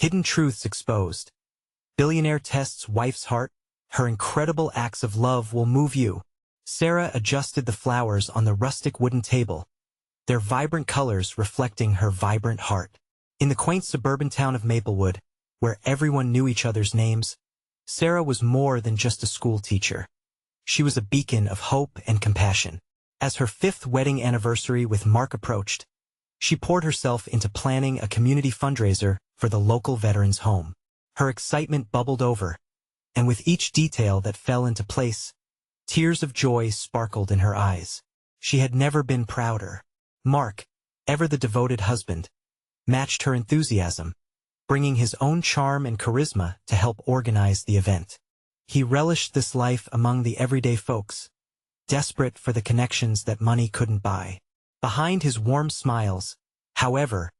Hidden truths exposed. Billionaire tests wife's heart. Her incredible acts of love will move you. Sarah adjusted the flowers on the rustic wooden table, their vibrant colors reflecting her vibrant heart. In the quaint suburban town of Maplewood, where everyone knew each other's names, Sarah was more than just a school teacher. She was a beacon of hope and compassion. As her 5th wedding anniversary with Mark approached, she poured herself into planning a community fundraiser for the local veterans' home. Her excitement bubbled over, and with each detail that fell into place, tears of joy sparkled in her eyes. She had never been prouder. Mark, ever the devoted husband, matched her enthusiasm, bringing his own charm and charisma to help organize the event. He relished this life among the everyday folks, desperate for the connections that money couldn't buy. Behind his warm smiles, however,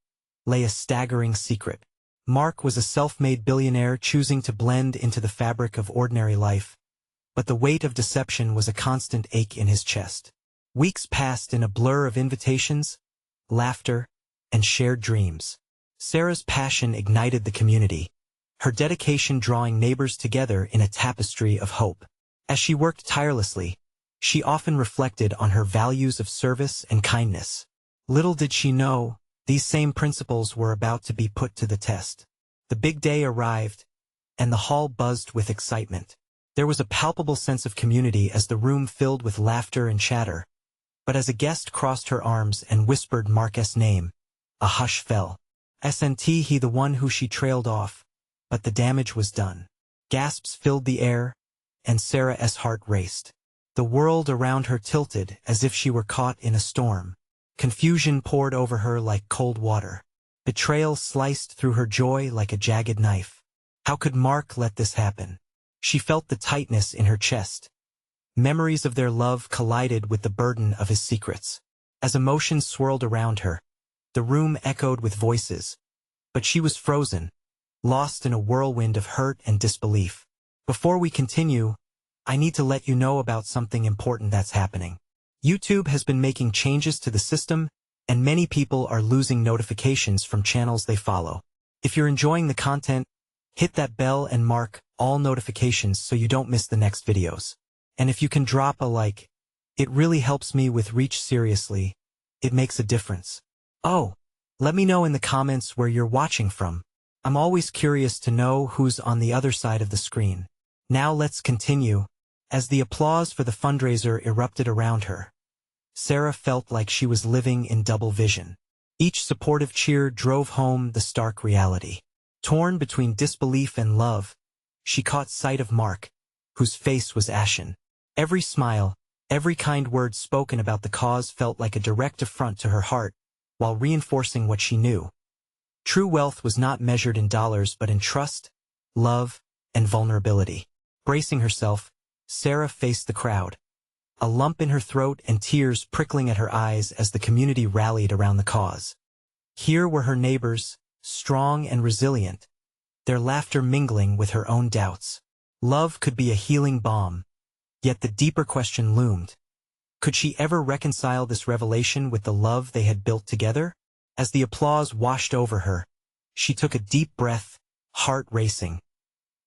lay a staggering secret. Mark was a self-made billionaire choosing to blend into the fabric of ordinary life, but the weight of deception was a constant ache in his chest. Weeks passed in a blur of invitations, laughter, and shared dreams. Sarah's passion ignited the community, her dedication drawing neighbors together in a tapestry of hope. As she worked tirelessly, she often reflected on her values of service and kindness. Little did she know, these same principles were about to be put to the test. The big day arrived, and the hall buzzed with excitement. There was a palpable sense of community as the room filled with laughter and chatter. But as a guest crossed her arms and whispered Mark's name, a hush fell. Isn't he the one who she trailed off? But the damage was done. Gasps filled the air, and Sarah's heart raced. The world around her tilted as if she were caught in a storm. Confusion poured over her like cold water. Betrayal sliced through her joy like a jagged knife. How could Mark let this happen? She felt the tightness in her chest. Memories of their love collided with the burden of his secrets. As emotions swirled around her, the room echoed with voices. But she was frozen, lost in a whirlwind of hurt and disbelief. Before we continue, I need to let you know about something important that's happening. YouTube has been making changes to the system, and many people are losing notifications from channels they follow. If you're enjoying the content, hit that bell and mark all notifications so you don't miss the next videos. And if you can drop a like, it really helps me with reach. Seriously, it makes a difference. Oh, let me know in the comments where you're watching from. I'm always curious to know who's on the other side of the screen. Now let's continue. As the applause for the fundraiser erupted around her, Sarah felt like she was living in double vision. Each supportive cheer drove home the stark reality. Torn between disbelief and love, she caught sight of Mark, whose face was ashen. Every smile, every kind word spoken about the cause felt like a direct affront to her heart, while reinforcing what she knew. True wealth was not measured in dollars but in trust, love, and vulnerability. Bracing herself, Sarah faced the crowd, a lump in her throat and tears prickling at her eyes as the community rallied around the cause. Here were her neighbors, strong and resilient, their laughter mingling with her own doubts. Love could be a healing balm, yet the deeper question loomed. Could she ever reconcile this revelation with the love they had built together? As the applause washed over her, she took a deep breath, heart racing.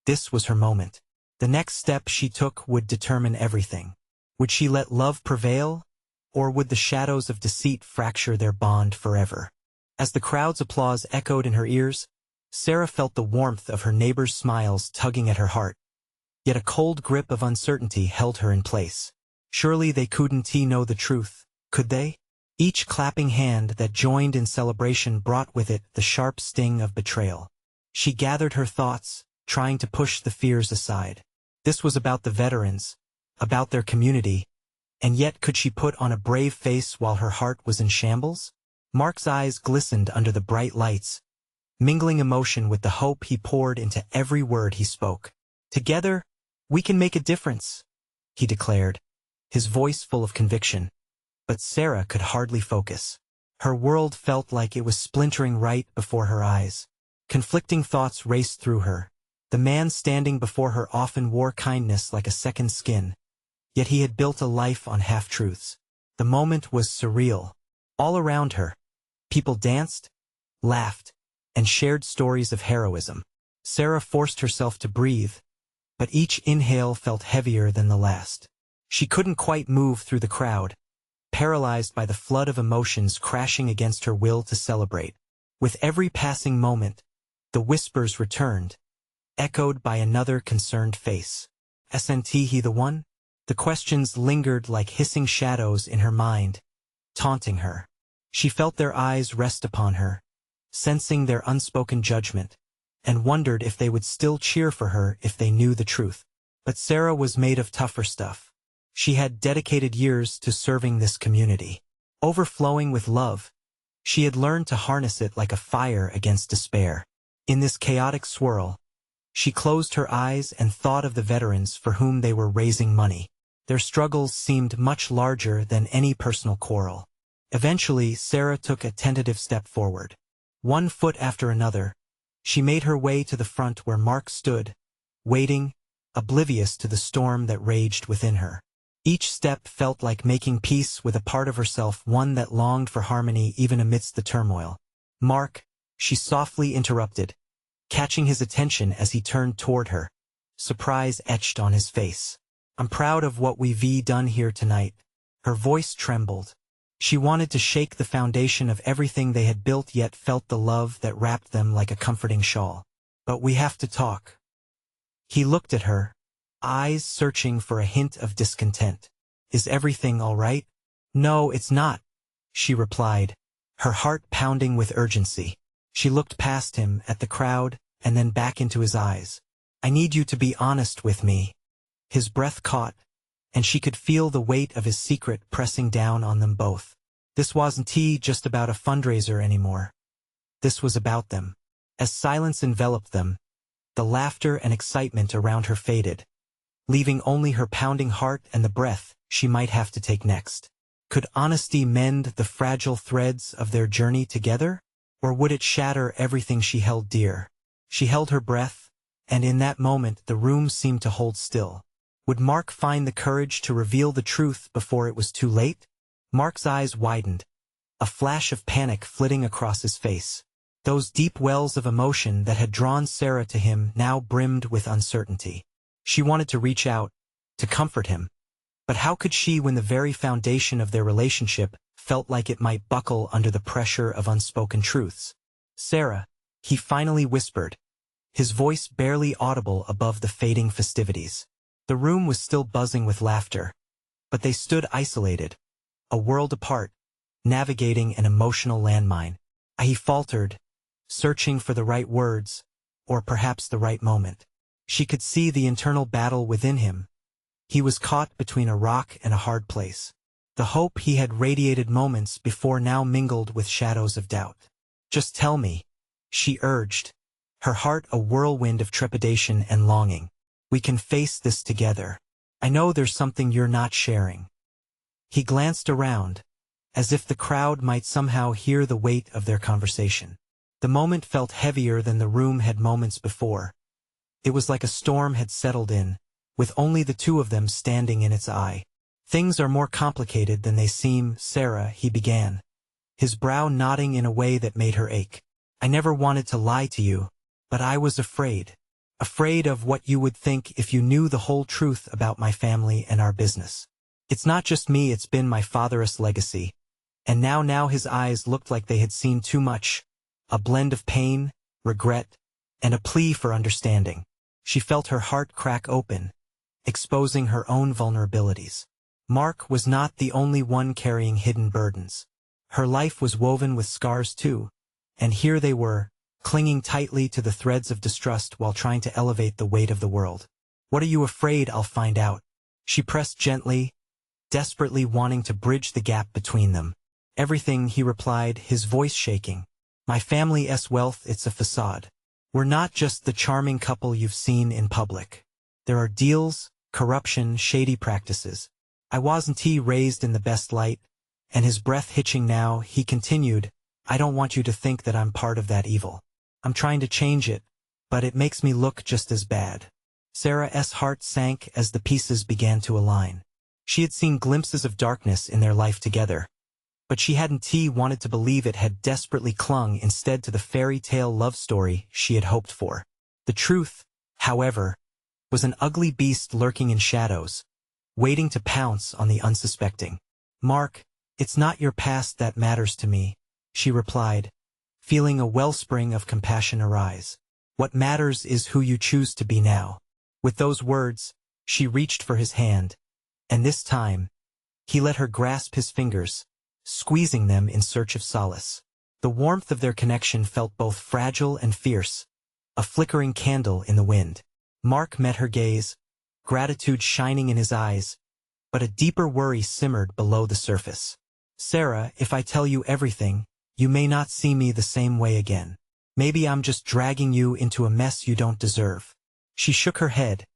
This was her moment. The next step she took would determine everything. Would she let love prevail, or would the shadows of deceit fracture their bond forever? As the crowd's applause echoed in her ears, Sarah felt the warmth of her neighbors' smiles tugging at her heart. Yet a cold grip of uncertainty held her in place. Surely they couldn't know the truth, could they? Each clapping hand that joined in celebration brought with it the sharp sting of betrayal. She gathered her thoughts, trying to push the fears aside. This was about the veterans, about their community, and yet could she put on a brave face while her heart was in shambles? Mark's eyes glistened under the bright lights, mingling emotion with the hope he poured into every word he spoke. Together, we can make a difference, he declared, his voice full of conviction. But Sarah could hardly focus. Her world felt like it was splintering right before her eyes. Conflicting thoughts raced through her. The man standing before her often wore kindness like a second skin, yet he had built a life on half-truths. The moment was surreal. All around her, people danced, laughed, and shared stories of heroism. Sarah forced herself to breathe, but each inhale felt heavier than the last. She couldn't quite move through the crowd, paralyzed by the flood of emotions crashing against her will to celebrate. With every passing moment, the whispers returned, echoed by another concerned face. "Isn't he the one?" The questions lingered like hissing shadows in her mind, taunting her. She felt their eyes rest upon her, sensing their unspoken judgment, and wondered if they would still cheer for her if they knew the truth. But Sarah was made of tougher stuff. She had dedicated years to serving this community. Overflowing with love, she had learned to harness it like a fire against despair. In this chaotic swirl, she closed her eyes and thought of the veterans for whom they were raising money. Their struggles seemed much larger than any personal quarrel. Eventually, Sarah took a tentative step forward. One foot after another, she made her way to the front where Mark stood, waiting, oblivious to the storm that raged within her. Each step felt like making peace with a part of herself, one that longed for harmony even amidst the turmoil. "Mark," she softly interrupted, catching his attention as he turned toward her, surprise etched on his face. "I'm proud of what we've done here tonight." Her voice trembled. She wanted to shake the foundation of everything they had built, yet felt the love that wrapped them like a comforting shawl. "But we have to talk." He looked at her, eyes searching for a hint of discontent. "Is everything all right?" "No, it's not," she replied, her heart pounding with urgency. She looked past him at the crowd and then back into his eyes. "I need you to be honest with me." His breath caught, and she could feel the weight of his secret pressing down on them both. This wasn't just about a fundraiser anymore. This was about them. As silence enveloped them, the laughter and excitement around her faded, leaving only her pounding heart and the breath she might have to take next. Could honesty mend the fragile threads of their journey together? Or would it shatter everything she held dear? She held her breath, and in that moment the room seemed to hold still. Would Mark find the courage to reveal the truth before it was too late? Mark's eyes widened, a flash of panic flitting across his face. Those deep wells of emotion that had drawn Sarah to him now brimmed with uncertainty. She wanted to reach out, to comfort him. But how could she when the very foundation of their relationship felt like it might buckle under the pressure of unspoken truths? "Sarah," he finally whispered, his voice barely audible above the fading festivities. The room was still buzzing with laughter, but they stood isolated, a world apart, navigating an emotional landmine. He faltered, searching for the right words, or perhaps the right moment. She could see the internal battle within him. He was caught between a rock and a hard place. The hope he had radiated moments before now mingled with shadows of doubt. "Just tell me," she urged, her heart a whirlwind of trepidation and longing. "We can face this together. I know there's something you're not sharing." He glanced around, as if the crowd might somehow hear the weight of their conversation. The moment felt heavier than the room had moments before. It was like a storm had settled in, with only the two of them standing in its eye. "Things are more complicated than they seem, Sarah," he began, his brow knotting in a way that made her ache. "I never wanted to lie to you, but I was afraid. Afraid of what you would think if you knew the whole truth about my family and our business. It's not just me, it's been my father's legacy." And now his eyes looked like they had seen too much, a blend of pain, regret, and a plea for understanding. She felt her heart crack open, exposing her own vulnerabilities. Mark was not the only one carrying hidden burdens. Her life was woven with scars too, and here they were, clinging tightly to the threads of distrust while trying to elevate the weight of the world. "What are you afraid I'll find out?" She pressed gently, desperately wanting to bridge the gap between them. "Everything," he replied, his voice shaking. "My family's wealth, it's a facade. We're not just the charming couple you've seen in public. There are deals, corruption, shady practices. I wasn't raised in the best light," and his breath hitching now, he continued, "I don't want you to think that I'm part of that evil. I'm trying to change it, but it makes me look just as bad." Sarah's heart sank as the pieces began to align. She had seen glimpses of darkness in their life together, But she hadn't wanted to believe it had desperately clung instead to the fairy tale love story she had hoped for. The truth, however, was an ugly beast lurking in shadows, waiting to pounce on the unsuspecting. "Mark, it's not your past that matters to me," she replied, feeling a wellspring of compassion arise. "What matters is who you choose to be now." With those words, she reached for his hand, and this time, he let her grasp his fingers, squeezing them in search of solace. The warmth of their connection felt both fragile and fierce, a flickering candle in the wind. Mark met her gaze, gratitude shining in his eyes, but a deeper worry simmered below the surface. "Sarah, if I tell you everything, you may not see me the same way again. Maybe I'm just dragging you into a mess you don't deserve." She shook her head,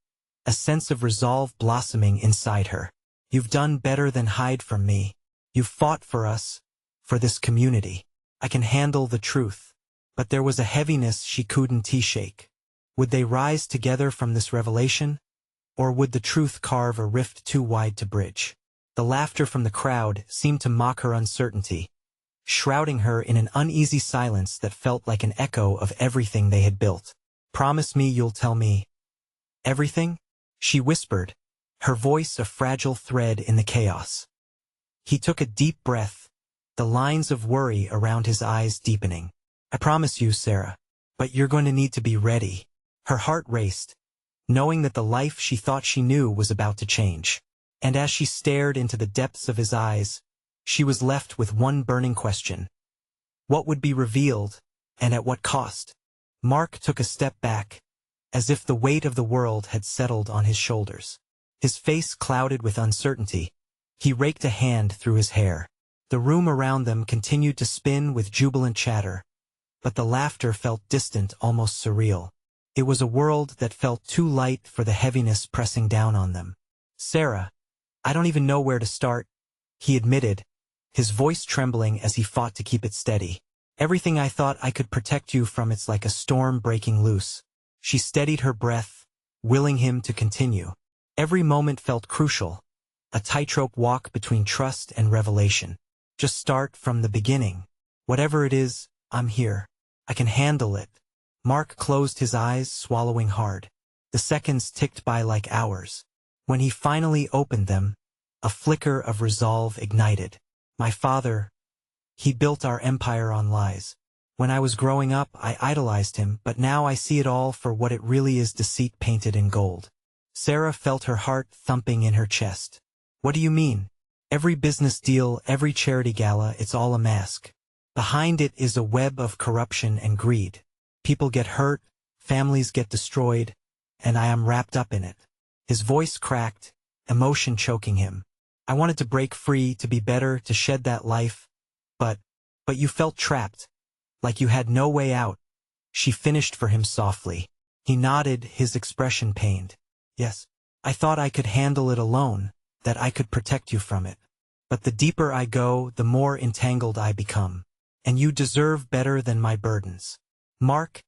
a sense of resolve blossoming inside her. "You've done better than hide from me. You've fought for us, for this community. I can handle the truth." But there was a heaviness she couldn't shake. Would they rise together from this revelation? Or would the truth carve a rift too wide to bridge? The laughter from the crowd seemed to mock her uncertainty, shrouding her in an uneasy silence that felt like an echo of everything they had built. "Promise me you'll tell me everything?" she whispered, her voice a fragile thread in the chaos. He took a deep breath, the lines of worry around his eyes deepening. "I promise you, Sarah, but you're going to need to be ready." Her heart raced, knowing that the life she thought she knew was about to change. And as she stared into the depths of his eyes, she was left with one burning question. What would be revealed, and at what cost? Mark took a step back, as if the weight of the world had settled on his shoulders. His face clouded with uncertainty, he raked a hand through his hair. The room around them continued to spin with jubilant chatter, but the laughter felt distant, almost surreal. It was a world that felt too light for the heaviness pressing down on them. "Sarah, I don't even know where to start," he admitted, his voice trembling as he fought to keep it steady. "Everything I thought I could protect you from, it's like a storm breaking loose." She steadied her breath, willing him to continue. Every moment felt crucial, a tightrope walk between trust and revelation. "Just start from the beginning. Whatever it is, I'm here. I can handle it." Mark closed his eyes, swallowing hard. The seconds ticked by like hours. When he finally opened them, a flicker of resolve ignited. "My father, he built our empire on lies. When I was growing up, I idolized him, but now I see it all for what it really is, deceit painted in gold." Sarah felt her heart thumping in her chest. "What do you mean? Every business deal, every charity gala, it's all a mask. Behind it is a web of corruption and greed. People get hurt, families get destroyed, and I am wrapped up in it." His voice cracked, emotion choking him. "I wanted to break free, to be better, to shed that life, but you felt trapped, like you had no way out." She finished for him softly. He nodded, his expression pained. "Yes, I thought I could handle it alone, that I could protect you from it. But the deeper I go, the more entangled I become. And you deserve better than my burdens." "Mark,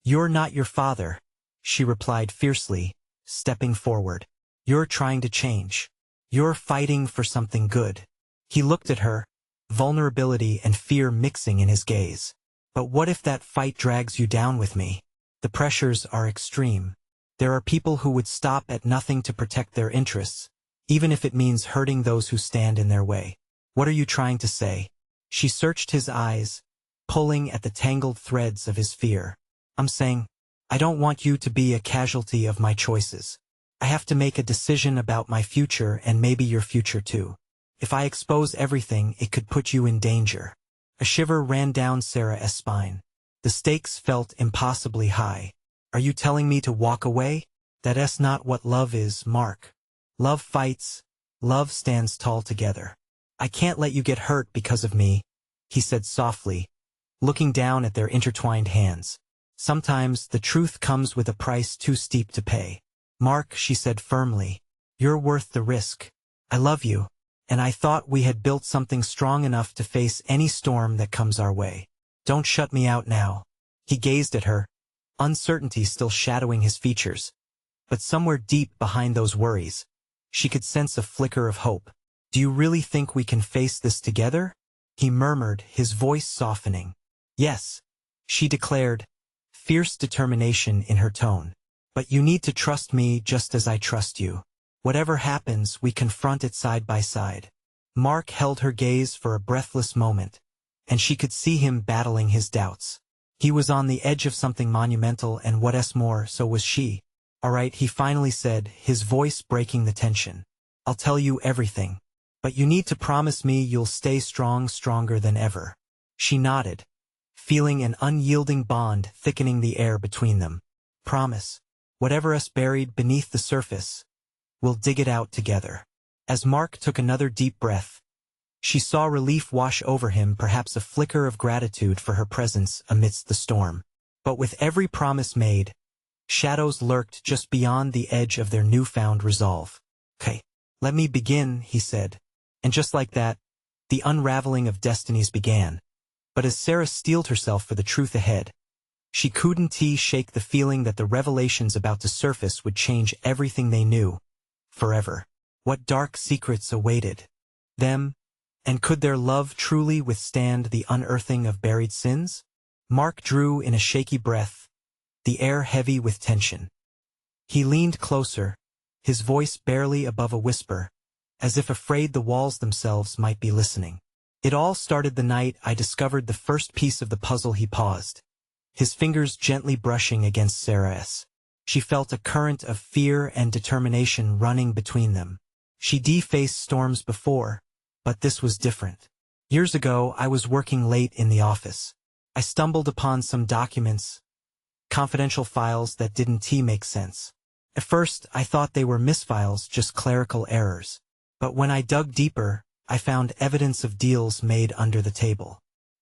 you're not your father," she replied fiercely, stepping forward. "You're trying to change. You're fighting for something good." He looked at her, vulnerability and fear mixing in his gaze. "But what if that fight drags you down with me? The pressures are extreme. There are people who would stop at nothing to protect their interests, even if it means hurting those who stand in their way. What are you trying to say?" She searched his eyes, pulling at the tangled threads of his fear. "I'm saying, I don't want you to be a casualty of my choices. I have to make a decision about my future and maybe your future too. If I expose everything, it could put you in danger." A shiver ran down Sarah's spine. The stakes felt impossibly high. "Are you telling me to walk away? That's not what love is, Mark. Love fights. Love stands tall together. I can't let you get hurt because of me," he said softly, looking down at their intertwined hands. "Sometimes the truth comes with a price too steep to pay." "Mark," she said firmly, "you're worth the risk. I love you, and I thought we had built something strong enough to face any storm that comes our way. Don't shut me out now." He gazed at her, uncertainty still shadowing his features. But somewhere deep behind those worries, she could sense a flicker of hope. "Do you really think we can face this together?" he murmured, his voice softening. Yes, she declared, fierce determination in her tone. But you need to trust me just as I trust you. Whatever happens, we confront it side by side. Mark held her gaze for a breathless moment, and she could see him battling his doubts. He was on the edge of something monumental, and what's more, so was she. All right, he finally said, his voice breaking the tension. I'll tell you everything. But you need to promise me you'll stay strong, stronger than ever. She nodded, feeling an unyielding bond thickening the air between them. Promise. Whatever's buried beneath the surface, we'll dig it out together. As Mark took another deep breath, she saw relief wash over him, perhaps a flicker of gratitude for her presence amidst the storm. But with every promise made, shadows lurked just beyond the edge of their newfound resolve. Okay, let me begin, he said. And just like that, the unraveling of destinies began. But as Sarah steeled herself for the truth ahead, she couldn't shake the feeling that the revelations about to surface would change everything they knew, forever. What dark secrets awaited them, and could their love truly withstand the unearthing of buried sins? Mark drew in a shaky breath, the air heavy with tension. He leaned closer, his voice barely above a whisper, as if afraid the walls themselves might be listening. It all started the night I discovered the first piece of the puzzle. He paused, his fingers gently brushing against Sarah's. She felt a current of fear and determination running between them. She'd faced storms before, but this was different. Years ago, I was working late in the office. I stumbled upon some documents, confidential files that didn't make sense. At first, I thought they were misfiles, just clerical errors. But when I dug deeper, I found evidence of deals made under the table.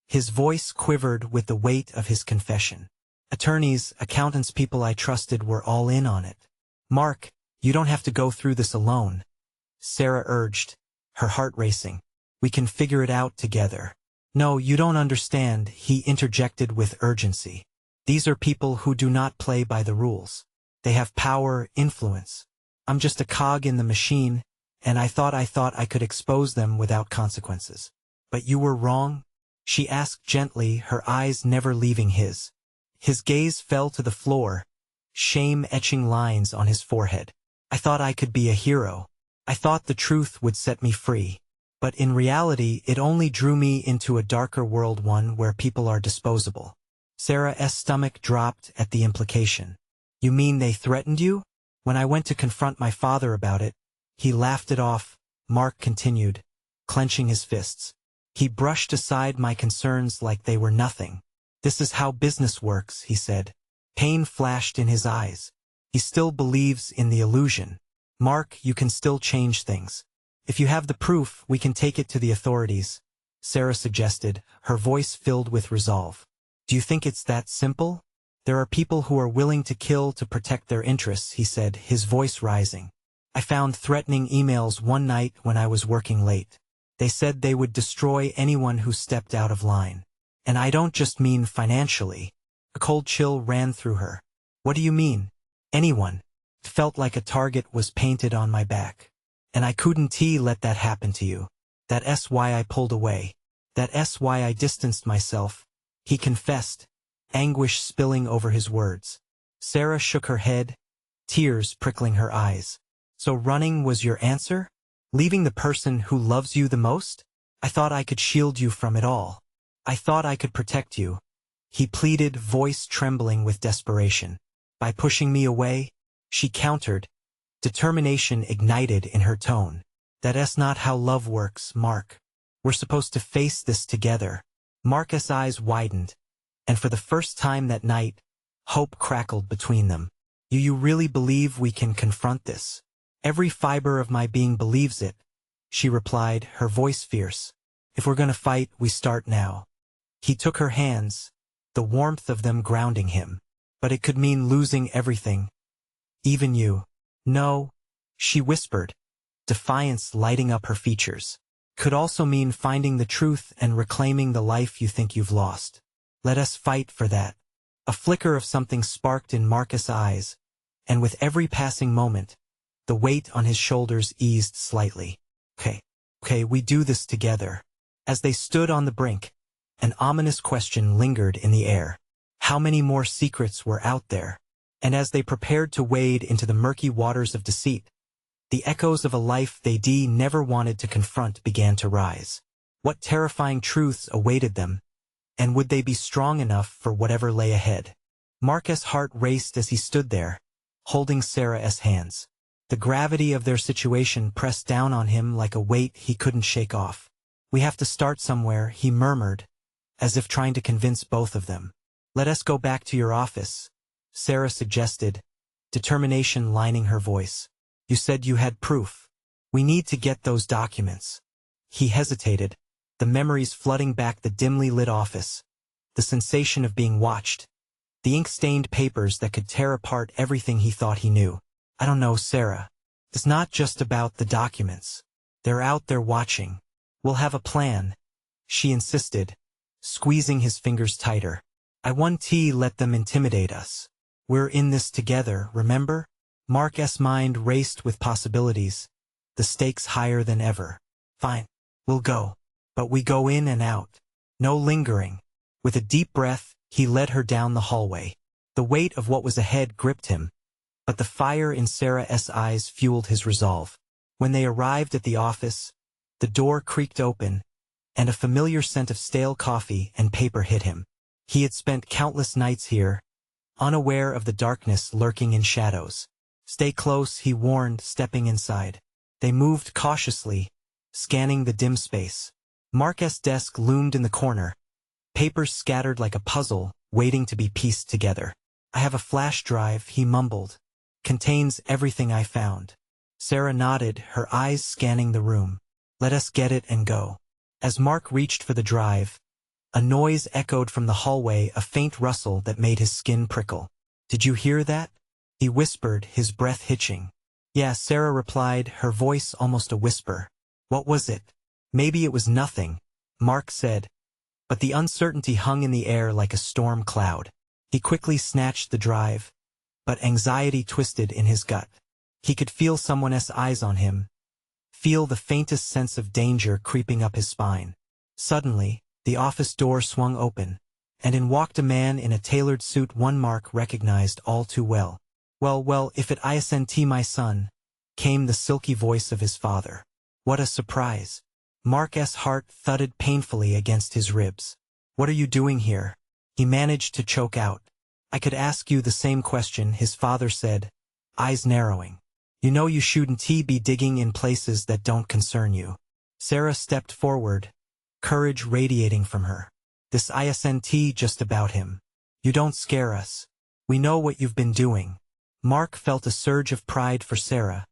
His voice quivered with the weight of his confession. Attorneys, accountants, people I trusted were all in on it. Mark, you don't have to go through this alone, Sarah urged, her heart racing. We can figure it out together. No, you don't understand, he interjected with urgency. These are people who do not play by the rules. They have power, influence. I'm just a cog in the machine, and I thought I could expose them without consequences. But you were wrong? She asked gently, her eyes never leaving his. His gaze fell to the floor, shame etching lines on his forehead. I thought I could be a hero. I thought the truth would set me free. But in reality, it only drew me into a darker world, one where people are disposable. Sarah's stomach dropped at the implication. You mean they threatened you? When I went to confront my father about it, he laughed it off, Mark continued, clenching his fists. He brushed aside my concerns like they were nothing. This is how business works, he said. Pain flashed in his eyes. He still believes in the illusion. Mark, you can still change things. If you have the proof, we can take it to the authorities, Sarah suggested, her voice filled with resolve. Do you think it's that simple? There are people who are willing to kill to protect their interests, he said, his voice rising. I found threatening emails one night when I was working late. They said they would destroy anyone who stepped out of line. And I don't just mean financially. A cold chill ran through her. What do you mean? Anyone. It felt like a target was painted on my back. And I couldn't let that happen to you. That's why I pulled away. That's why I distanced myself, he confessed, anguish spilling over his words. Sarah shook her head, tears prickling her eyes. So running was your answer? Leaving the person who loves you the most? I thought I could shield you from it all. I thought I could protect you, he pleaded, voice trembling with desperation. By pushing me away? She countered, determination ignited in her tone. That's not how love works, Mark. We're supposed to face this together. Mark's eyes widened, and for the first time that night, hope crackled between them. You really believe we can confront this? Every fiber of my being believes it, she replied, her voice fierce. If we're gonna fight, we start now. He took her hands, the warmth of them grounding him. But it could mean losing everything. Even you. No, she whispered, defiance lighting up her features. Could also mean finding the truth and reclaiming the life you think you've lost. Let us fight for that. A flicker of something sparked in Marcus' eyes, and with every passing moment, the weight on his shoulders eased slightly. Okay, we do this together. As they stood on the brink, an ominous question lingered in the air. How many more secrets were out there? And as they prepared to wade into the murky waters of deceit, the echoes of a life they'd never wanted to confront began to rise. What terrifying truths awaited them, and would they be strong enough for whatever lay ahead? Mark's heart raced as he stood there, holding Sarah's hands. The gravity of their situation pressed down on him like a weight he couldn't shake off. "We have to start somewhere," he murmured, as if trying to convince both of them. "Let us go back to your office," Sarah suggested, determination lining her voice. "You said you had proof. We need to get those documents." He hesitated, the memories flooding back the dimly lit office, the sensation of being watched, the ink-stained papers that could tear apart everything he thought he knew. "I don't know, Sarah. It's not just about the documents. They're out there watching. We'll have a plan," she insisted, squeezing his fingers tighter. "I won't let them intimidate us. We're in this together, remember?" Mark's mind raced with possibilities, the stakes higher than ever. "Fine. We'll go. But we go in and out. No lingering." With a deep breath, he led her down the hallway. The weight of what was ahead gripped him, but the fire in Sarah's eyes fueled his resolve. When they arrived at the office, the door creaked open, and a familiar scent of stale coffee and paper hit him. He had spent countless nights here, unaware of the darkness lurking in shadows. "Stay close," he warned, stepping inside. They moved cautiously, scanning the dim space. Mark's desk loomed in the corner, papers scattered like a puzzle, waiting to be pieced together. "I have a flash drive," he mumbled. "Contains everything I found." Sarah nodded, her eyes scanning the room. "Let us get it and go." As Mark reached for the drive, a noise echoed from the hallway, a faint rustle that made his skin prickle. "Did you hear that?" he whispered, his breath hitching. "Yeah," Sarah replied, her voice almost a whisper. "What was it?" "Maybe it was nothing," Mark said, but the uncertainty hung in the air like a storm cloud. He quickly snatched the drive, but anxiety twisted in his gut. He could feel someone's eyes on him, feel the faintest sense of danger creeping up his spine. Suddenly, the office door swung open, and in walked a man in a tailored suit one Mark recognized all too well. Well, if it isn't my son," came the silky voice of his father. What a surprise. Mark's heart thudded painfully against his ribs. "What are you doing here?" he managed to choke out. "I could ask you the same question," his father said, eyes narrowing. "You know you shouldn't be digging in places that don't concern you." Sarah stepped forward, courage radiating from her. "This isn't just about him. You don't scare us. We know what you've been doing." Mark felt a surge of pride for Sarah,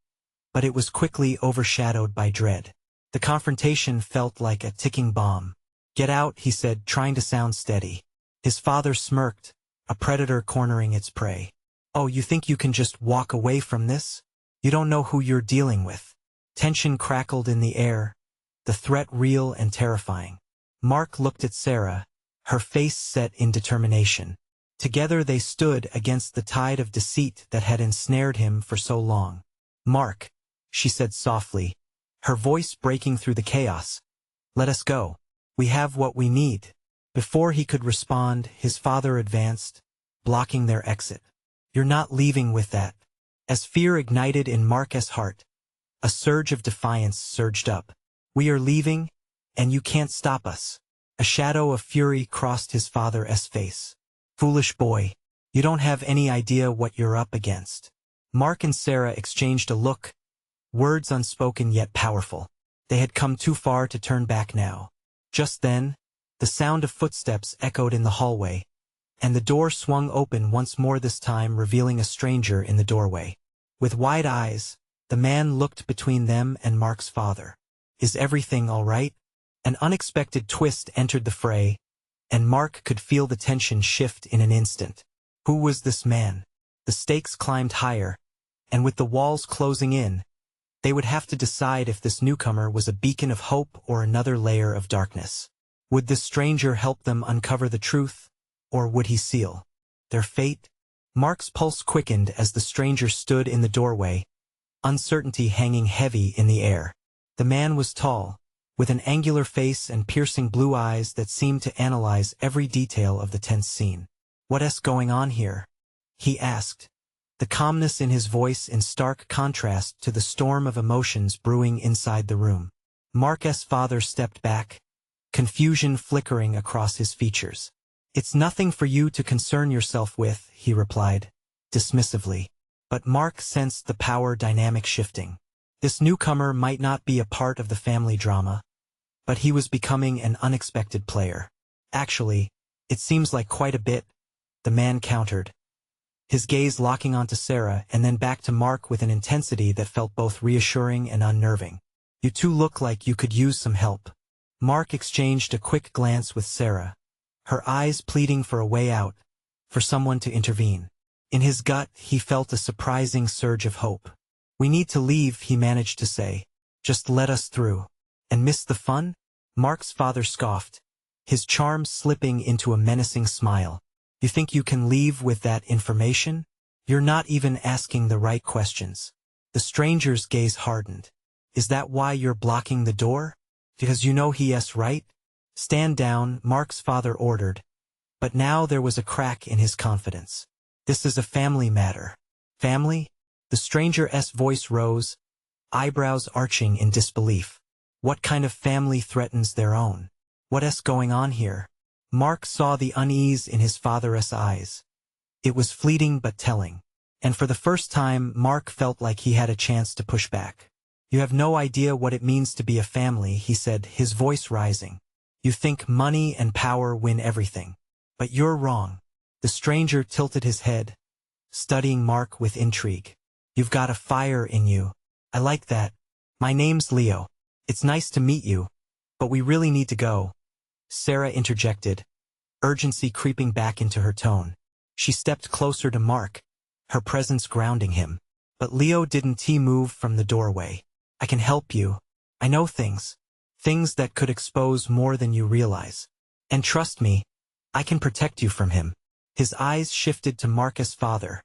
but it was quickly overshadowed by dread. The confrontation felt like a ticking bomb. "Get out," he said, trying to sound steady. His father smirked, a predator cornering its prey. "Oh, you think you can just walk away from this? You don't know who you're dealing with." Tension crackled in the air, the threat real and terrifying. Mark looked at Sarah, her face set in determination. Together they stood against the tide of deceit that had ensnared him for so long. "Mark," she said softly, her voice breaking through the chaos, "let us go. We have what we need." Before he could respond, his father advanced, blocking their exit. "You're not leaving with that." As fear ignited in Mark's heart, a surge of defiance surged up. "We are leaving, and you can't stop us." A shadow of fury crossed his father's face. "Foolish boy. You don't have any idea what you're up against." Mark and Sarah exchanged a look, words unspoken yet powerful. They had come too far to turn back now. Just then, the sound of footsteps echoed in the hallway, and the door swung open once more, this time revealing a stranger in the doorway. With wide eyes, the man looked between them and Mark's father. "Is everything all right?" An unexpected twist entered the fray, and Mark could feel the tension shift in an instant. Who was this man? The stakes climbed higher, and with the walls closing in, they would have to decide if this newcomer was a beacon of hope or another layer of darkness. Would this stranger help them uncover the truth, or would he seal their fate? Mark's pulse quickened as the stranger stood in the doorway, uncertainty hanging heavy in the air. The man was tall, with an angular face and piercing blue eyes that seemed to analyze every detail of the tense scene. "What's going on here?" he asked, the calmness in his voice in stark contrast to the storm of emotions brewing inside the room. Mark's father stepped back, confusion flickering across his features. "It's nothing for you to concern yourself with," he replied, dismissively. But Mark sensed the power dynamic shifting. This newcomer might not be a part of the family drama, but he was becoming an unexpected player. "Actually, it seems like quite a bit," the man countered, his gaze locking onto Sarah and then back to Mark with an intensity that felt both reassuring and unnerving. "You two look like you could use some help." Mark exchanged a quick glance with Sarah, her eyes pleading for a way out, for someone to intervene. In his gut, he felt a surprising surge of hope. "We need to leave," he managed to say. "Just let us through." "And miss the fun?" Mark's father scoffed, his charm slipping into a menacing smile. "You think you can leave with that information? You're not even asking the right questions." The stranger's gaze hardened. "Is that why you're blocking the door? Because you know he's right?" "Stand down," Mark's father ordered, but now there was a crack in his confidence. "This is a family matter." "Family?" The stranger's voice rose, eyebrows arching in disbelief. "What kind of family threatens their own? What's going on here?" Mark saw the unease in his father's eyes. It was fleeting but telling, and for the first time Mark felt like he had a chance to push back. "You have no idea what it means to be a family," he said, his voice rising. "You think money and power win everything. But you're wrong." The stranger tilted his head, studying Mark with intrigue. "You've got a fire in you. I like that. My name's Leo. It's nice to meet you, but we really need to go." Sarah interjected, urgency creeping back into her tone. She stepped closer to Mark, her presence grounding him. But Leo didn't move from the doorway. "I can help you. I know things that could expose more than you realize. And trust me, I can protect you from him." His eyes shifted to Mark's father,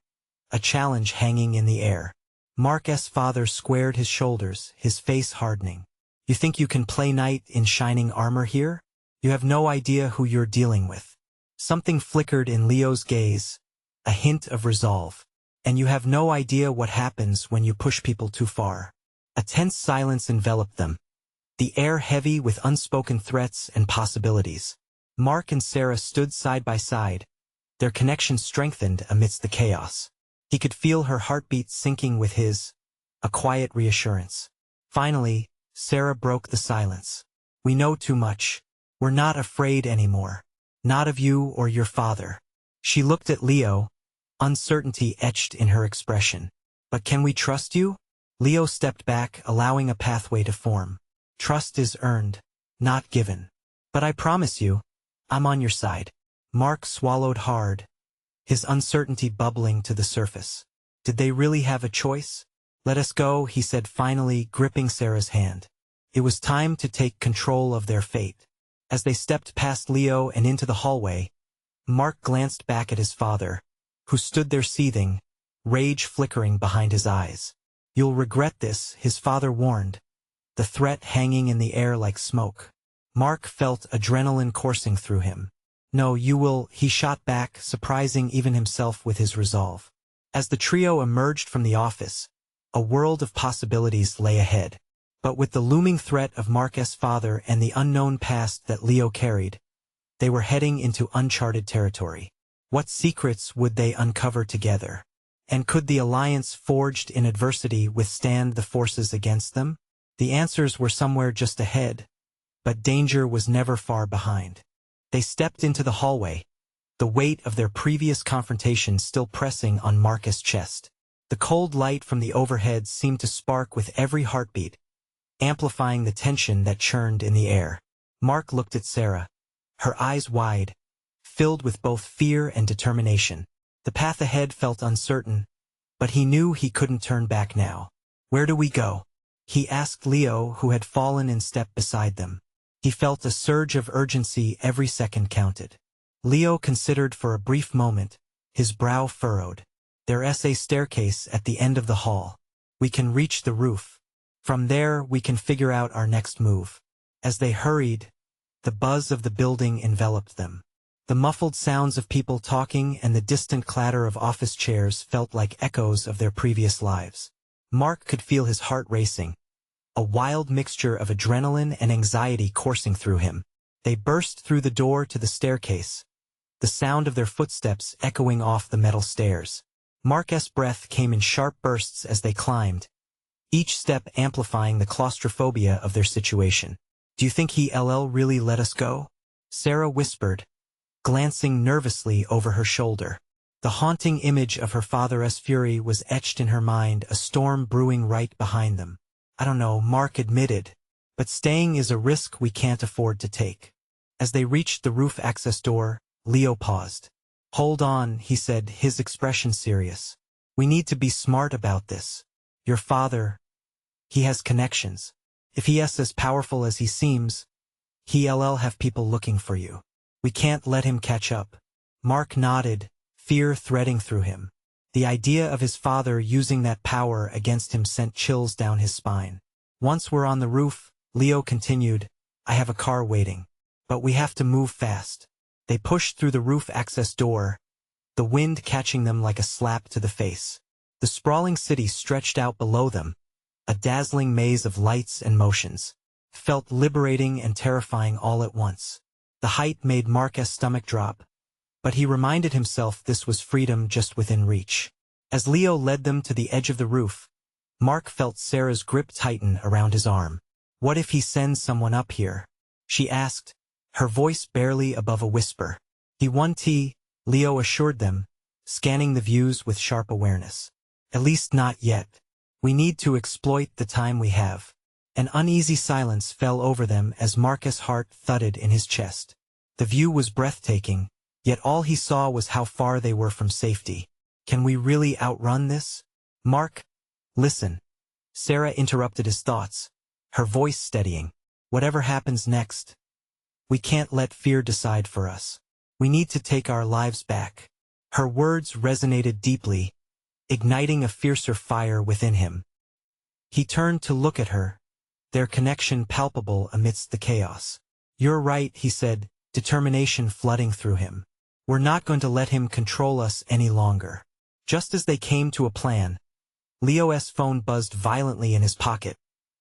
a challenge hanging in the air. Mark's father squared his shoulders, his face hardening. "You think you can play knight in shining armor here? You have no idea who you're dealing with." Something flickered in Leo's gaze, a hint of resolve. "And you have no idea what happens when you push people too far." A tense silence enveloped them, the air heavy with unspoken threats and possibilities. Mark and Sarah stood side by side, their connection strengthened amidst the chaos. He could feel her heartbeat syncing with his, a quiet reassurance. Finally, Sarah broke the silence. "We know too much. We're not afraid anymore. Not of you or your father." She looked at Leo, uncertainty etched in her expression. "But can we trust you?" Leo stepped back, allowing a pathway to form. "Trust is earned, not given. But I promise you, I'm on your side." Mark swallowed hard, his uncertainty bubbling to the surface. Did they really have a choice? "Let us go," he said finally, gripping Sarah's hand. It was time to take control of their fate. As they stepped past Leo and into the hallway, Mark glanced back at his father, who stood there seething, rage flickering behind his eyes. "You'll regret this," his father warned, the threat hanging in the air like smoke. Mark felt adrenaline coursing through him. "No, you will," he shot back, surprising even himself with his resolve. As the trio emerged from the office, a world of possibilities lay ahead. But with the looming threat of Mark's father and the unknown past that Leo carried, they were heading into uncharted territory. What secrets would they uncover together? And could the alliance forged in adversity withstand the forces against them? The answers were somewhere just ahead, but danger was never far behind. They stepped into the hallway, the weight of their previous confrontation still pressing on Mark's chest. The cold light from the overhead seemed to spark with every heartbeat, amplifying the tension that churned in the air. Mark looked at Sarah, her eyes wide, filled with both fear and determination. The path ahead felt uncertain, but he knew he couldn't turn back now. "Where do we go?" he asked Leo, who had fallen in step beside them. He felt a surge of urgency. Every second counted. Leo considered for a brief moment, his brow furrowed. "There's a staircase at the end of the hall. We can reach the roof. From there we can figure out our next move." As they hurried, the buzz of the building enveloped them. The muffled sounds of people talking and the distant clatter of office chairs felt like echoes of their previous lives. Mark could feel his heart racing, a wild mixture of adrenaline and anxiety coursing through him. They burst through the door to the staircase, the sound of their footsteps echoing off the metal stairs. Mark's breath came in sharp bursts as they climbed, each step amplifying the claustrophobia of their situation. "Do you think he'll really let us go?" Sarah whispered, glancing nervously over her shoulder. The haunting image of her father's fury was etched in her mind, a storm brewing right behind them. "I don't know," Mark admitted, "but staying is a risk we can't afford to take." As they reached the roof access door, Leo paused. "Hold on," he said, his expression serious. "We need to be smart about this. Your father, he has connections. If he's as powerful as he seems, he'll have people looking for you. We can't let him catch up." Mark nodded, fear threading through him. The idea of his father using that power against him sent chills down his spine. "Once we're on the roof," Leo continued, "I have a car waiting. But we have to move fast." They pushed through the roof access door, the wind catching them like a slap to the face. The sprawling city stretched out below them, a dazzling maze of lights and motions. Felt liberating and terrifying all at once. The height made Mark's stomach drop, but he reminded himself this was freedom just within reach. As Leo led them to the edge of the roof, Mark felt Sarah's grip tighten around his arm. "What if he sends someone up here?" she asked, her voice barely above a whisper. "He won't," Leo assured them, scanning the views with sharp awareness. "At least not yet. We need to exploit the time we have." An uneasy silence fell over them as Mark's heart thudded in his chest. The view was breathtaking, yet all he saw was how far they were from safety. "Can we really outrun this?" "Mark, listen." Sarah interrupted his thoughts, her voice steadying. "Whatever happens next, we can't let fear decide for us. We need to take our lives back." Her words resonated deeply, igniting a fiercer fire within him. He turned to look at her, their connection palpable amidst the chaos. "You're right," he said, determination flooding through him. "We're not going to let him control us any longer." Just as they came to a plan, Leo's phone buzzed violently in his pocket,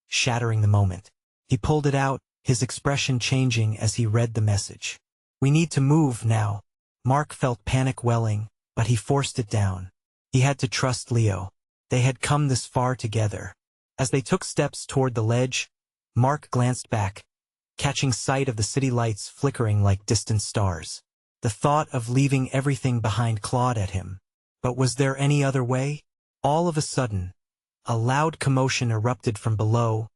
shattering the moment. He pulled it out, his expression changing as he read the message. "We need to move now." Mark felt panic welling, but he forced it down. He had to trust Leo. They had come this far together. As they took steps toward the ledge, Mark glanced back, catching sight of the city lights flickering like distant stars. The thought of leaving everything behind clawed at him. But was there any other way? All of a sudden, a loud commotion erupted from below,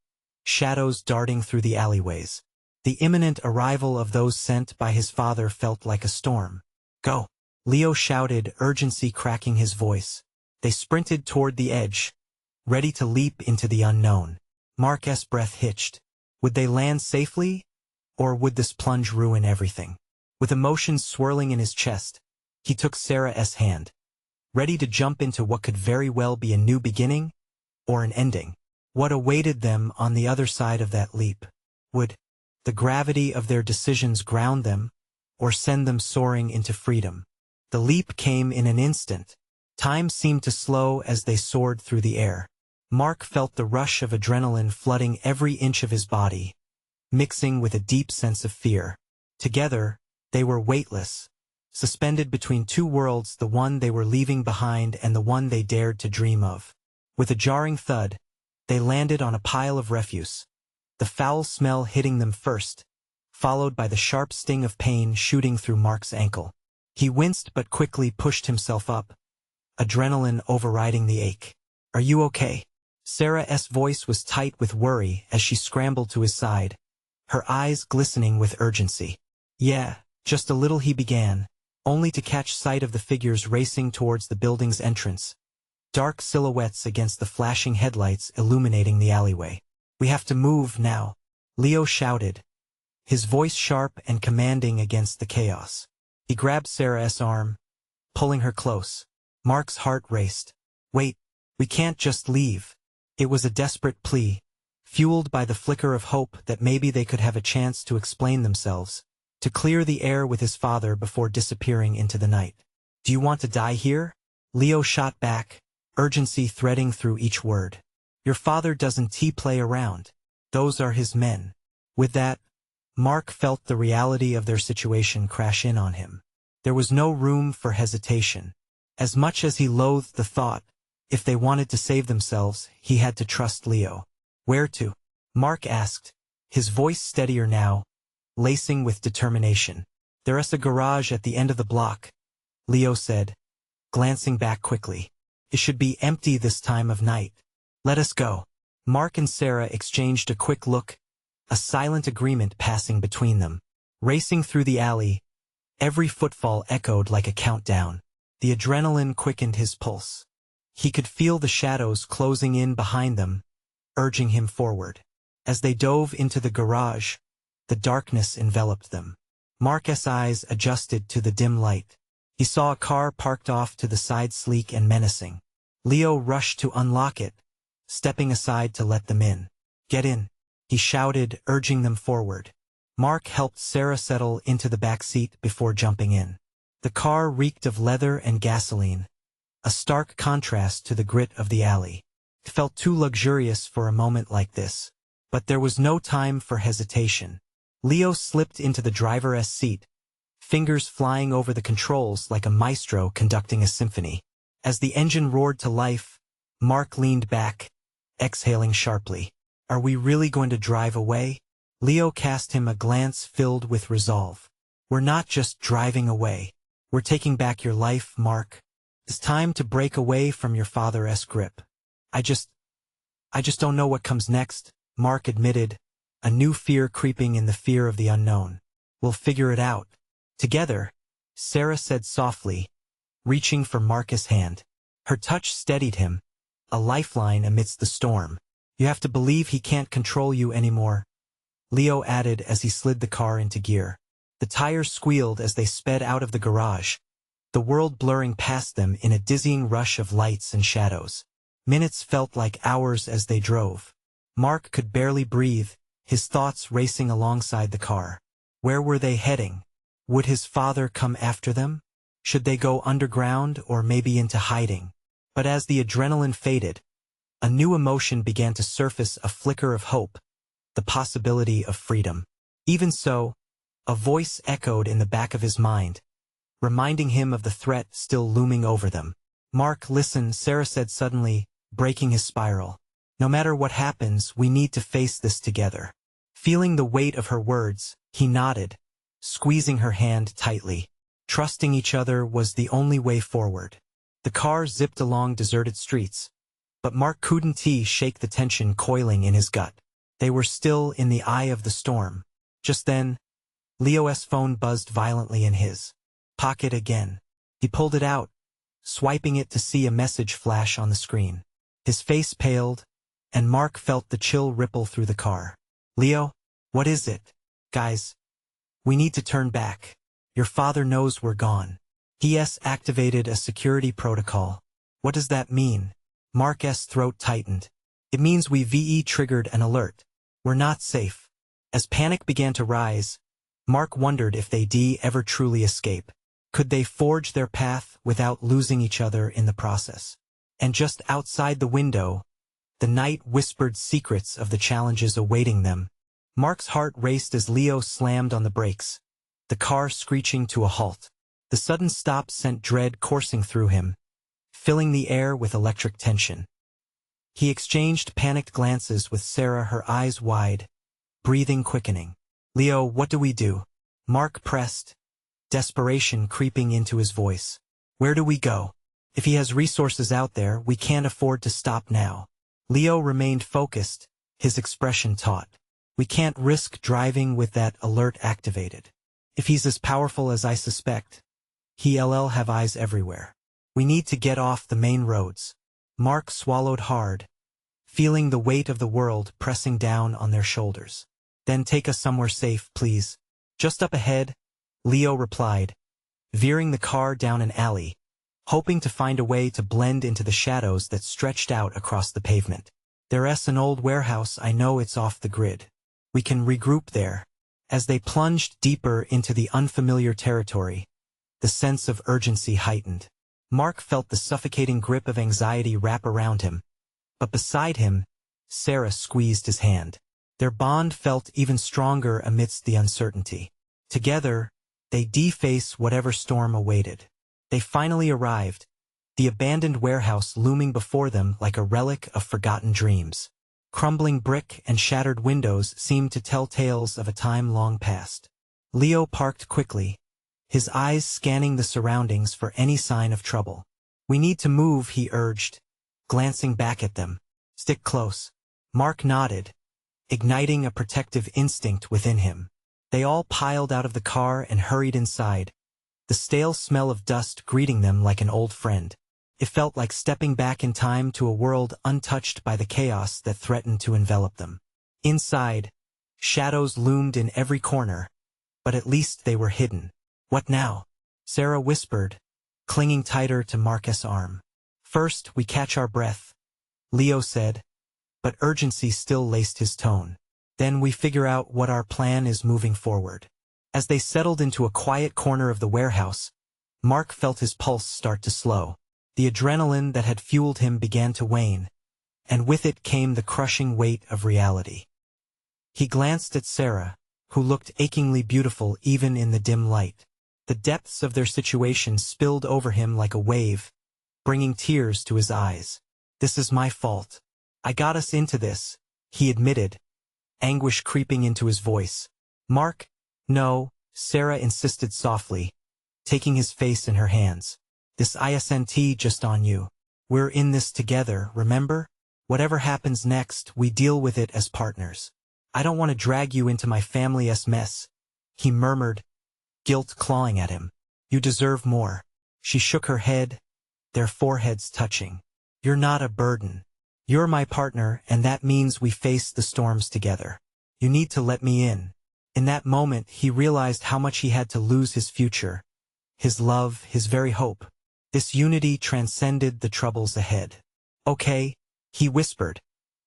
shadows darting through the alleyways. The imminent arrival of those sent by his father felt like a storm. "Go!" Leo shouted, urgency cracking his voice. They sprinted toward the edge, ready to leap into the unknown. Mark's breath hitched. Would they land safely, or would this plunge ruin everything? With emotions swirling in his chest, he took Sarah's hand, ready to jump into what could very well be a new beginning, or an ending. What awaited them on the other side of that leap? Would the gravity of their decisions ground them, or send them soaring into freedom? The leap came in an instant. Time seemed to slow as they soared through the air. Mark felt the rush of adrenaline flooding every inch of his body, mixing with a deep sense of fear. Together, they were weightless, suspended between two worlds, the one they were leaving behind and the one they dared to dream of. With a jarring thud, they landed on a pile of refuse, the foul smell hitting them first, followed by the sharp sting of pain shooting through Mark's ankle. He winced but quickly pushed himself up, adrenaline overriding the ache. "Are you okay?" Sarah's voice was tight with worry as she scrambled to his side, her eyes glistening with urgency. "Yeah, just a little," he began, only to catch sight of the figures racing towards the building's entrance, dark silhouettes against the flashing headlights illuminating the alleyway. "We have to move now," Leo shouted, his voice sharp and commanding against the chaos. He grabbed Sarah's arm, pulling her close. Mark's heart raced. "Wait, we can't just leave." It was a desperate plea, fueled by the flicker of hope that maybe they could have a chance to explain themselves, to clear the air with his father before disappearing into the night. "Do you want to die here?" Leo shot back, urgency threading through each word. "Your father doesn't play around. Those are his men." With that, Mark felt the reality of their situation crash in on him. There was no room for hesitation. As much as he loathed the thought, if they wanted to save themselves, he had to trust Leo. "Where to?" Mark asked, his voice steadier now, lacing with determination. "There's a garage at the end of the block," Leo said, glancing back quickly. "It should be empty this time of night. Let us go." Mark and Sarah exchanged a quick look, a silent agreement passing between them. Racing through the alley, every footfall echoed like a countdown. The adrenaline quickened his pulse. He could feel the shadows closing in behind them, urging him forward. As they dove into the garage, the darkness enveloped them. Mark's eyes adjusted to the dim light. He saw a car parked off to the side, sleek and menacing. Leo rushed to unlock it, stepping aside to let them in. "Get in," he shouted, urging them forward. Mark helped Sarah settle into the back seat before jumping in. The car reeked of leather and gasoline, a stark contrast to the grit of the alley. It felt too luxurious for a moment like this. But there was no time for hesitation. Leo slipped into the driver's seat, fingers flying over the controls like a maestro conducting a symphony. As the engine roared to life, Mark leaned back, exhaling sharply. "Are we really going to drive away?" Leo cast him a glance filled with resolve. "We're not just driving away. We're taking back your life, Mark. It's time to break away from your father's grip." I just don't know what comes next," Mark admitted, a new fear creeping in the fear of the unknown. "We'll figure it out. Together," Sarah said softly, reaching for Mark's hand. Her touch steadied him, a lifeline amidst the storm. "You have to believe he can't control you anymore," Leo added as he slid the car into gear. The tires squealed as they sped out of the garage, the world blurring past them in a dizzying rush of lights and shadows. Minutes felt like hours as they drove. Mark could barely breathe, his thoughts racing alongside the car. Where were they heading? Would his father come after them? Should they go underground or maybe into hiding? But as the adrenaline faded, a new emotion began to surface, a flicker of hope, the possibility of freedom. Even so, a voice echoed in the back of his mind, reminding him of the threat still looming over them. "Mark, listen," Sarah said suddenly, breaking his spiral. "No matter what happens, we need to face this together." Feeling the weight of her words, he nodded, squeezing her hand tightly. Trusting each other was the only way forward. The car zipped along deserted streets, but Mark couldn't shake the tension coiling in his gut. They were still in the eye of the storm. Just then, Leo's phone buzzed violently in his pocket again. He pulled it out, swiping it to see a message flash on the screen. His face paled, and Mark felt the chill ripple through the car. "Leo, what is it?" "Guys, we need to turn back. Your father knows we're gone. He's activated a security protocol." "What does that mean?" Mark's throat tightened. "It means we triggered an alert. We're not safe." As panic began to rise, Mark wondered if they'd ever truly escape. Could they forge their path without losing each other in the process? And just outside the window, the night whispered secrets of the challenges awaiting them. Mark's heart raced as Leo slammed on the brakes, the car screeching to a halt. The sudden stop sent dread coursing through him, filling the air with electric tension. He exchanged panicked glances with Sarah, her eyes wide, breathing quickening. "Leo, what do we do?" Mark pressed, desperation creeping into his voice. "Where do we go? If he has resources out there, we can't afford to stop now." Leo remained focused, his expression taut. "We can't risk driving with that alert activated. If he's as powerful as I suspect, he'll have eyes everywhere. We need to get off the main roads." Mark swallowed hard, feeling the weight of the world pressing down on their shoulders. "Then take us somewhere safe, please." "Just up ahead," Leo replied, veering the car down an alley, hoping to find a way to blend into the shadows that stretched out across the pavement. There's an old warehouse, I know it's off the grid. We can regroup there. As they plunged deeper into the unfamiliar territory, the sense of urgency heightened. Mark felt the suffocating grip of anxiety wrap around him, but beside him, Sarah squeezed his hand. Their bond felt even stronger amidst the uncertainty. Together, they deface whatever storm awaited. They finally arrived, the abandoned warehouse looming before them like a relic of forgotten dreams. Crumbling brick and shattered windows seemed to tell tales of a time long past. Leo parked quickly, his eyes scanning the surroundings for any sign of trouble. "We need to move," he urged, glancing back at them. "Stick close." Mark nodded, igniting a protective instinct within him. They all piled out of the car and hurried inside, the stale smell of dust greeting them like an old friend. It felt like stepping back in time to a world untouched by the chaos that threatened to envelop them. Inside, shadows loomed in every corner, but at least they were hidden. "What now?" Sarah whispered, clinging tighter to Mark's arm. "First, we catch our breath," Leo said, but urgency still laced his tone. "Then we figure out what our plan is moving forward." As they settled into a quiet corner of the warehouse, Mark felt his pulse start to slow. The adrenaline that had fueled him began to wane, and with it came the crushing weight of reality. He glanced at Sarah, who looked achingly beautiful even in the dim light. The depths of their situation spilled over him like a wave, bringing tears to his eyes. "This is my fault. I got us into this," he admitted, anguish creeping into his voice. "Mark, no," Sarah insisted softly, taking his face in her hands. "This isn't just on you. We're in this together, remember? Whatever happens next, we deal with it as partners. I don't want to drag you into my family's mess," he murmured, guilt clawing at him. "You deserve more." She shook her head, their foreheads touching. "You're not a burden. You're my partner, and that means we face the storms together. You need to let me in." In that moment, he realized how much he had to lose: his future, his love, his very hope. This unity transcended the troubles ahead. "Okay," he whispered,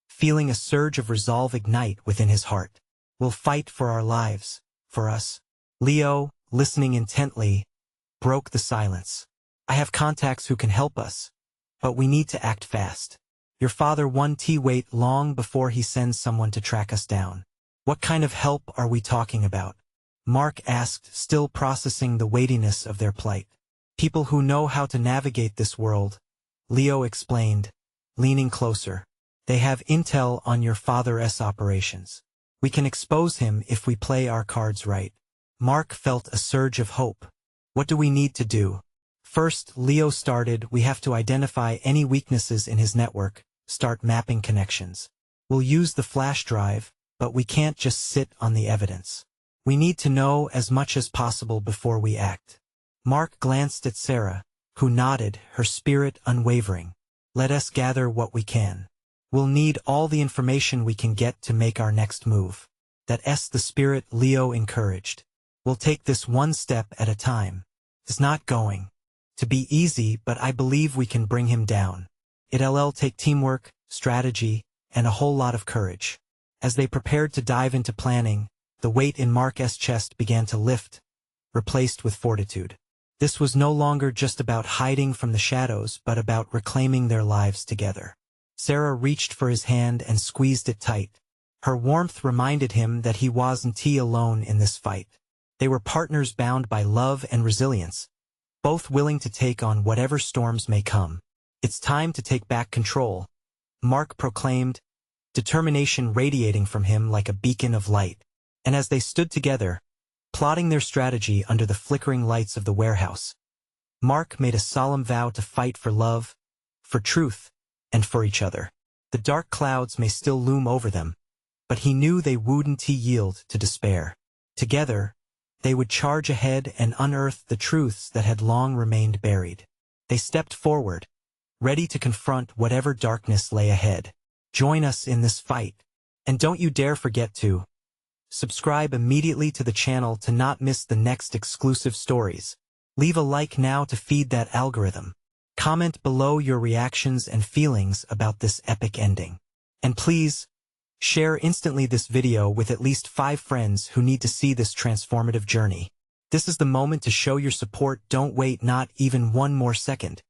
feeling a surge of resolve ignite within his heart. "We'll fight for our lives, for us." Leo, listening intently, broke the silence. "I have contacts who can help us, but we need to act fast. Your father won't wait long before he sends someone to track us down." "What kind of help are we talking about?" Mark asked, still processing the weightiness of their plight. "People who know how to navigate this world," Leo explained, leaning closer. "They have intel on your father's operations. We can expose him if we play our cards right." Mark felt a surge of hope. "What do we need to do?" "First," Leo started, "we have to identify any weaknesses in his network, start mapping connections. We'll use the flash drive, but we can't just sit on the evidence. We need to know as much as possible before we act." Mark glanced at Sarah, who nodded, her spirit unwavering. "Let us gather what we can. We'll need all the information we can get to make our next move." "That's the spirit," Leo encouraged. "We'll take this one step at a time. It's not going to be easy, but I believe we can bring him down. It'll take teamwork, strategy, and a whole lot of courage." As they prepared to dive into planning, the weight in Mark's chest began to lift, replaced with fortitude. This was no longer just about hiding from the shadows, but about reclaiming their lives together. Sarah reached for his hand and squeezed it tight. Her warmth reminded him that he wasn't alone in this fight. They were partners bound by love and resilience, both willing to take on whatever storms may come. "It's time to take back control," Mark proclaimed, determination radiating from him like a beacon of light. And as they stood together, plotting their strategy under the flickering lights of the warehouse, Mark made a solemn vow to fight for love, for truth, and for each other. The dark clouds may still loom over them, but he knew they wouldn't yield to despair. Together, they would charge ahead and unearth the truths that had long remained buried. They stepped forward, ready to confront whatever darkness lay ahead. Join us in this fight. And don't you dare forget to subscribe immediately to the channel to not miss the next exclusive stories. Leave a like now to feed that algorithm. Comment below your reactions and feelings about this epic ending. And please, share instantly this video with at least 5 friends who need to see this transformative journey. This is the moment to show your support. Don't wait not even one more second.